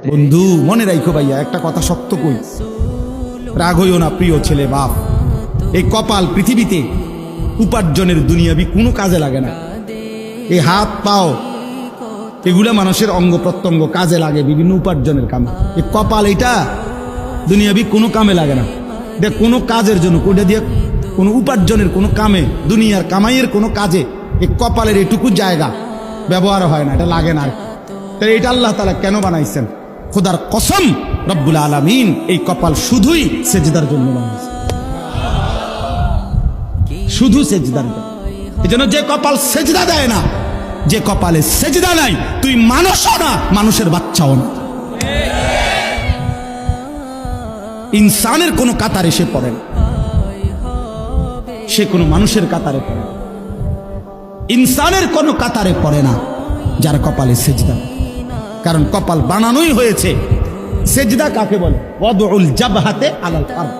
বন্ধু মনে রাখো ভাইয়া, একটা কথা শক্ত কই, রাগ হইও না প্রিয় ছেলে বাপ। এই কপাল পৃথিবীতে উপার্জনের দুনিয়াবি কোনো কাজে লাগে না। এই হাত পাও এগুলা মানুষের অঙ্গ প্রত্যঙ্গ কাজে লাগে বিভিন্ন উপার্জনের কামে। এই কপাল এটা দুনিয়াবি কোনো কামে লাগে না। দেখ কোনো কাজের জন্য কোটা দিয়ে কোনো উপার্জনের কোনো কামে, দুনিয়ার কামাইয়ের কোনো কাজে এই কপালের এটুকু জায়গা ব্যবহার হয় না, এটা লাগে না। তাই এটা আল্লাহ তাআলা কেন বানাইছেন? খোদার কসম রব্বুল আলামিন এই কপাল শুধুই সেজদার জন্য বানাইছেন, শুধু সেজদার জন্য। এজন্য যে কপাল সেজদা দেয় না, যে কপালে সেজদা নাই, তুই মানুষও না, মানুষের বাচ্চাও না। ইনসানের কোনো কাতারে সে পড়ে না, সে কোনো মানুষের কাতারে পড়ে না। ইনসানের কোনো কাতারে পড়ে না যার কপালে সেজদা। কারণ কপাল বানানোই হয়েছে। সেজদা কাকে বলে? ওয়াদউল জাবহাতে আলাল আরদ,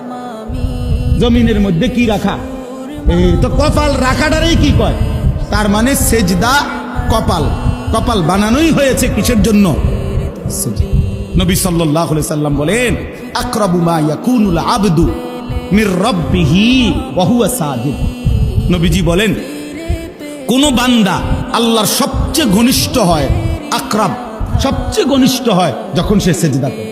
জমিনের মধ্যে কি রাখা, এই তো কপাল রাখাটারই কি কয়। তার মানে সেজদা কপাল, কপাল বানানোই হয়েছে কিসের জন্য? নবী সাল্লাল্লাহু আলাইহি সাল্লাম বলেন, আকরাবু মা ইয়াকুনুল আবদু মির রাব্বিহি ওয়া হুয়া সাজিদ। নবীজি বলেন কোন বান্দা আল্লাহর সবচেয়ে ঘনিষ্ঠ হয়, আকরাব সবচেয়ে ঘনিষ্ঠ হয় যখন সে সেজদা করে।